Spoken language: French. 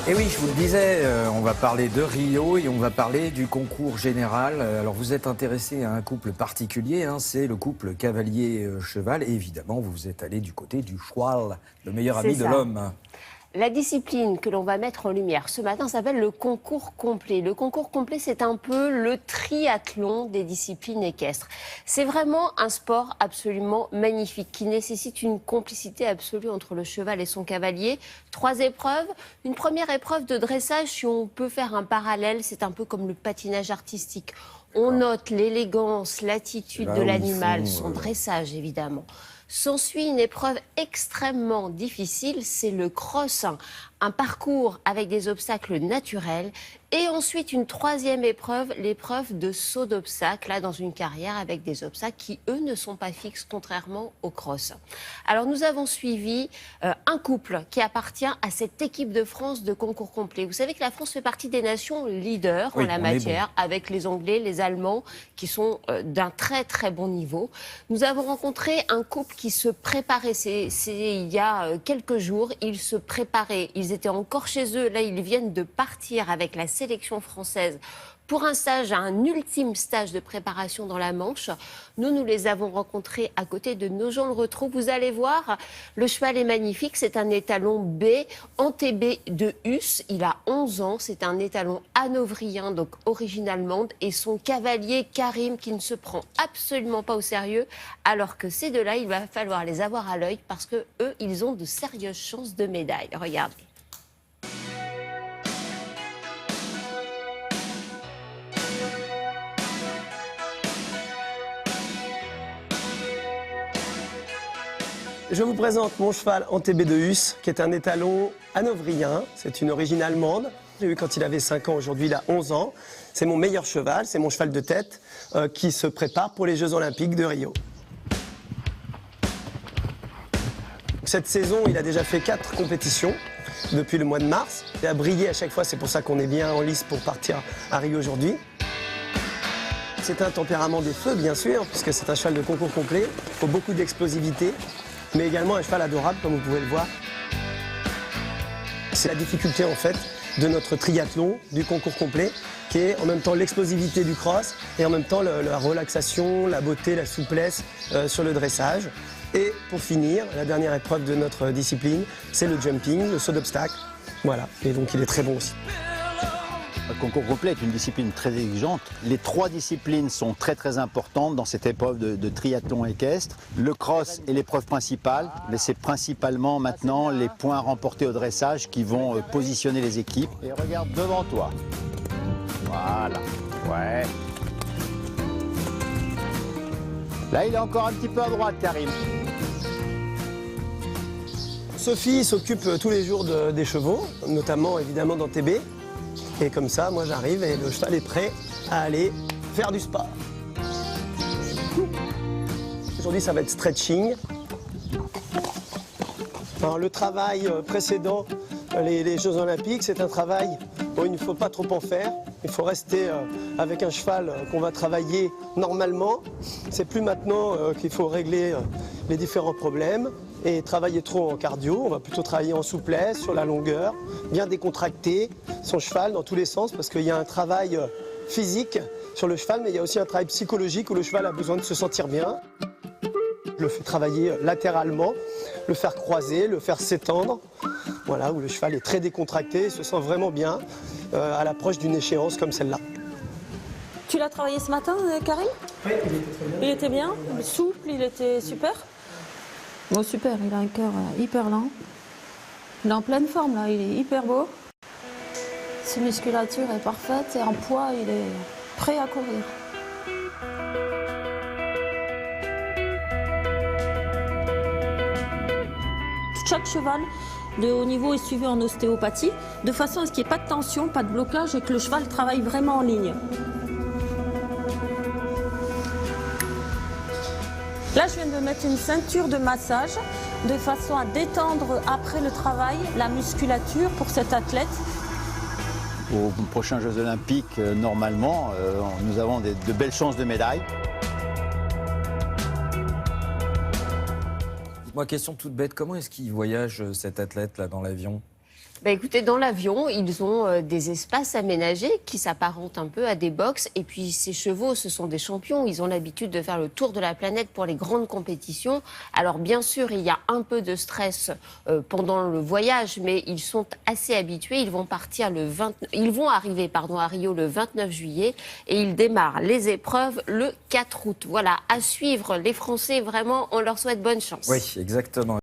Et oui, je vous le disais, on va parler de Rio et on va parler du concours général. Alors vous êtes intéressé à un couple particulier, hein, c'est le couple cavalier-cheval. Et évidemment, vous êtes allé du côté du cheval, le meilleur ami de l'homme. La discipline que l'on va mettre en lumière ce matin s'appelle le concours complet. Le concours complet, c'est un peu le triathlon des disciplines équestres. C'est vraiment un sport absolument magnifique qui nécessite une complicité absolue entre le cheval et son cavalier. 3 épreuves. Une première épreuve de dressage, si on peut faire un parallèle, c'est un peu comme le patinage artistique. On note l'élégance, l'attitude de l'animal, son dressage évidemment. S'ensuit une épreuve extrêmement difficile, c'est le cross, un parcours avec des obstacles naturels. Et ensuite une troisième épreuve, l'épreuve de saut d'obstacles, là dans une carrière avec des obstacles qui, eux, ne sont pas fixes, contrairement au cross. Alors nous avons suivi un couple qui appartient à cette équipe de France de concours complet. Vous savez que la France fait partie des nations leaders en la matière, avec les Anglais, les Allemands, qui sont d'un très très bon niveau. Nous avons rencontré un couple qui se préparait, il y a quelques jours, ils se préparaient, ils étaient encore chez eux, là ils viennent de partir avec la sélection française pour un stage, un ultime stage de préparation dans la Manche. Nous les avons rencontrés à côté de Nogent-le-Rotrou. Vous allez voir, le cheval est magnifique. C'est un étalon B, Antébé de Hus. Il a 11 ans. C'est un étalon hanovrien, donc origine allemande. Et son cavalier Karim, qui ne se prend absolument pas au sérieux. Alors que ces deux-là, il va falloir les avoir à l'œil parce que eux, ils ont de sérieuses chances de médaille. Regardez. Je vous présente mon cheval Antébé de Hus, qui est un étalon hanovrien. C'est une origine allemande. J'ai eu quand il avait 5 ans, aujourd'hui il a 11 ans. C'est mon meilleur cheval, c'est mon cheval de tête qui se prépare pour les Jeux Olympiques de Rio. Cette saison, il a déjà fait 4 compétitions depuis le mois de mars. Il a brillé à chaque fois, c'est pour ça qu'on est bien en lice pour partir à Rio aujourd'hui. C'est un tempérament des feux, bien sûr, puisque c'est un cheval de concours complet. Il faut beaucoup d'explosivité, mais également un cheval adorable, comme vous pouvez le voir. C'est la difficulté, en fait, de notre triathlon, du concours complet, qui est en même temps l'explosivité du cross et en même temps la relaxation, la beauté, la souplesse sur le dressage. Et pour finir, la dernière épreuve de notre discipline, c'est le jumping, le saut d'obstacle. Voilà, et donc il est très bon aussi. Le concours complet est une discipline très exigeante. Les 3 disciplines sont très importantes dans cette épreuve de triathlon équestre. Le cross est l'épreuve principale, mais c'est principalement maintenant les points remportés au dressage qui vont positionner les équipes. Et regarde devant toi. Voilà. Ouais. Là, il est encore un petit peu à droite, Karim. Sophie s'occupe tous les jours des chevaux, notamment évidemment d'Antébé. Et comme ça, moi j'arrive et le cheval est prêt à aller faire du sport. Aujourd'hui, ça va être stretching. Alors, le travail précédent, les Jeux Olympiques, c'est un travail où il ne faut pas trop en faire. Il faut rester avec un cheval qu'on va travailler normalement. C'est plus maintenant qu'il faut régler les différents problèmes et travailler trop en cardio. On va plutôt travailler en souplesse, sur la longueur, bien décontracter son cheval dans tous les sens parce qu'il y a un travail physique sur le cheval, mais il y a aussi un travail psychologique où le cheval a besoin de se sentir bien. Je le fais travailler latéralement, le faire croiser, le faire s'étendre, voilà, où le cheval est très décontracté, se sent vraiment bien à l'approche d'une échéance comme celle-là. Tu l'as travaillé ce matin, Karim? Oui, il était très bien. Il était bien, souple, il était super. Bon, super, il a un cœur hyper lent. Il est en pleine forme, là, il est hyper beau. Sa musculature est parfaite et en poids, il est prêt à courir. Chaque cheval de haut niveau est suivi en ostéopathie, de façon à ce qu'il n'y ait pas de tension, pas de blocage et que le cheval travaille vraiment en ligne. Là, je viens de mettre une ceinture de massage de façon à détendre après le travail la musculature pour cet athlète. Aux prochains Jeux Olympiques, normalement, nous avons de belles chances de médailles. Moi, question toute bête, comment est-ce qu'il voyage cet athlète là dans l'avion ? Bah écoutez, dans l'avion, ils ont des espaces aménagés qui s'apparentent un peu à des box. Et puis ces chevaux, ce sont des champions. Ils ont l'habitude de faire le tour de la planète pour les grandes compétitions. Alors bien sûr, il y a un peu de stress pendant le voyage, mais ils sont assez habitués. Ils vont arriver à Rio le 29 juillet et ils démarrent les épreuves le 4 août. Voilà, à suivre. Les Français, vraiment, on leur souhaite bonne chance. Oui, exactement.